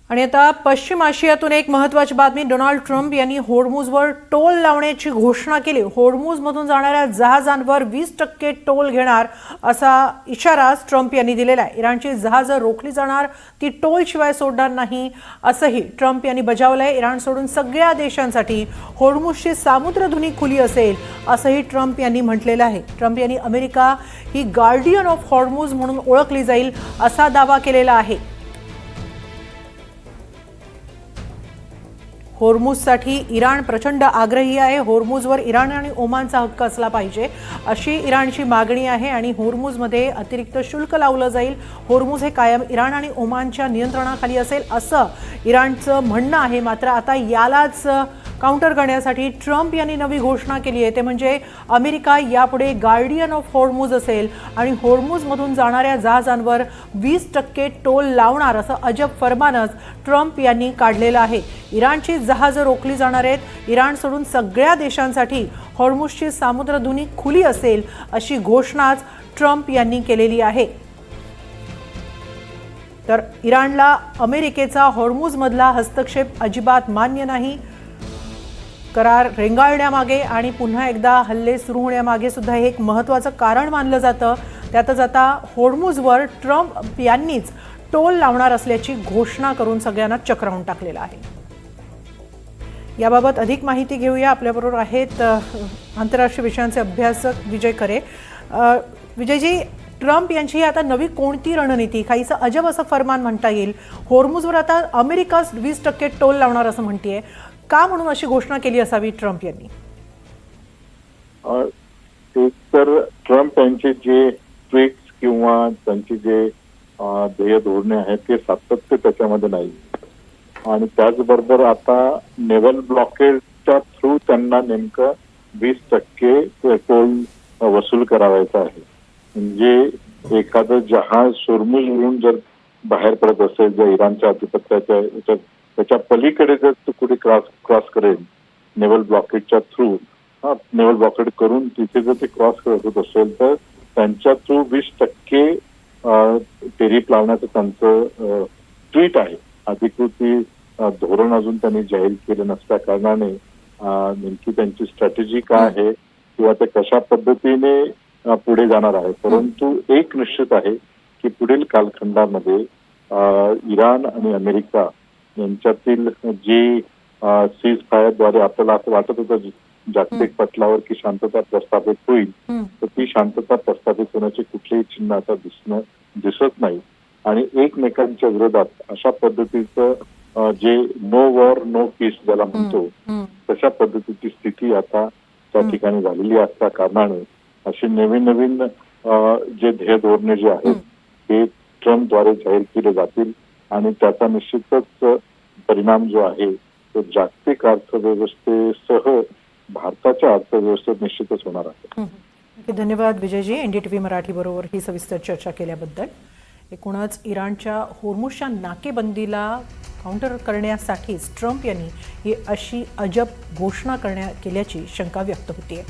आणि आता पश्चिम आशियातून एक महत्त्वाची बातमी। डोनाल्ड ट्रम्प यांनी होर्मुझवर टोल लावण्याची घोषणा केली। होर्मुझमधून जाणाऱ्या जहाजांवर 20% टोल घेणार असा इशारा ट्रम्प यांनी दिलेला आहे। इराणची जहाजं रोखली जाणार, ती टोल शिवाय सोडणार नाही असंही ट्रम्प यांनी बजावलंय। इराण सोडून सगळ्या देशांसाठी होर्मुझची सामुद्रधुनी खुली असेल असंही ट्रम्प यांनी म्हटलेलं आहे। ट्रम्प यांनी America he guardian of Hormuz म्हणून ओळखली जाईल असा दावा केलेला आहे। होर्मुझसाठी इराण प्रचंड आग्रही आहे। होर्मुझवर इराण आणि ओमानचा हक्क असला पाहिजे अशी इराणची मागणी आहे आणि होर्मुझमध्ये अतिरिक्त शुल्क लावलं जाईल। होर्मुझ हे कायम इराण आणि ओमानच्या नियंत्रणाखाली असेल असं इराणचं म्हणणं आहे। मात्र आता यालाच काउंटर करण्यासाठी ट्रम्प यांनी नवी घोषणा केली आहे, ते म्हणजे अमेरिका यापुढे गार्डियन ऑफ होर्मुझ असेल आणि होर्मुझमधून जाणाऱ्या जहाजांवर 20% टोल लावणार असं अजब फरमानच ट्रम्प यांनी काढलेलं आहे। इराणची जहाजं रोखली जाणार आहेत। इराण सोडून सगळ्या देशांसाठी होर्मुझची सामुद्रधुनी खुली असेल अशी घोषणाच ट्रम्प यांनी केलेली आहे। तर इराणला अमेरिकेचा होर्मुझमधला हस्तक्षेप अजिबात मान्य नाही। करार रेंगाळण्यामागे आणि पुन्हा एकदा हल्ले सुरू होण्यामागे सुद्धा हे एक महत्त्वाचं कारण मानलं जातं। त्यातच आता होर्मुझवर ट्रम्प यांनीच टोल लावणार असल्याची घोषणा करून सगळ्यांना चक्रावून टाकलेलं आहे। याबाबत अधिक माहिती घेऊया। आपल्याबरोबर आहेत आंतरराष्ट्रीय विषयांचे अभ्यासक विजय खरे। विजयजी, ट्रम्प यांची आता नवी कोणती रणनीती, काहीसं अजब असं फरमान म्हणता येईल। होर्मुझवर आता अमेरिका 20% टोल लावणार असं म्हणतेय, का म्हणून अशी घोषणा केली असावी ट्रम्प यांनी? तर ट्रम्प यांचे जे ट्विट्स किंवा त्यांची जे ध्येय धोरणे आहेत ते सातत्य त्याच्यामध्ये नाही आणि त्याचबरोबर आता नेव्हल ब्लॉकेडच्या थ्रू त्यांना नेमकं 20% टोल वसूल करावायचा आहे। म्हणजे एखादं जहाज होर्मुझवरून जर बाहेर पडत असेल, जर इराणच्या आधिपत्याच्या त्याच्या पलीकडे जर तो कुठे क्रॉस करेल नेव्हल ब्लॉकेडच्या थ्रू, नेव्हल ब्लॉकेड करून तिथे जर ते क्रॉस करत होत असेल तर त्यांच्या थ्रू 20% टेरिफ लावण्याचं त्यांचं ट्विट आहे। अधिकृत धोरण अजून त्यांनी जाहीर केलं नसल्या कारणाने नेमकी त्यांची स्ट्रॅटेजी काय आहे किंवा ते कशा पद्धतीने पुढे जाणार आहे। परंतु एक निश्चित आहे की पुढील कालखंडामध्ये इराण आणि अमेरिका यांच्यातील जी सीज फायरद्वारे आपल्याला असं वाटत होतं जागतिक पटलावर की शांतता प्रस्थापित होईल, तर ती शांतता प्रस्थापित होण्याचे कुठलेही चिन्ह आता दिसत नाही आणि एकमेकांच्या विरोधात अशा पद्धतीचं जे नो वॉर नो पीस ज्याला म्हणतो तशा पद्धतीची स्थिती आता त्या ठिकाणी झालेली असल्या कारणाने अशी नवीन नवीन जे ध्येय धोरणे जे आहेत ते ट्रम्पद्वारे जाहीर केले जातील आणि त्याचा निश्चितच परिणाम जो आहे तो जागतिक अर्थव्यवस्थेसह भारताच्या अर्थव्यवस्थेत निश्चितच होणार आहे। धन्यवाद विजयजी, NDTV मराठी बरोबर ही सविस्तर चर्चा केल्याबद्दल। एकूणच इराणच्या होर्मुझच्या नाकेबंदीला काउंटर करण्यासाठीच ट्रम्प यांनी ही अशी अजब घोषणा केल्याची शंका व्यक्त होतीये।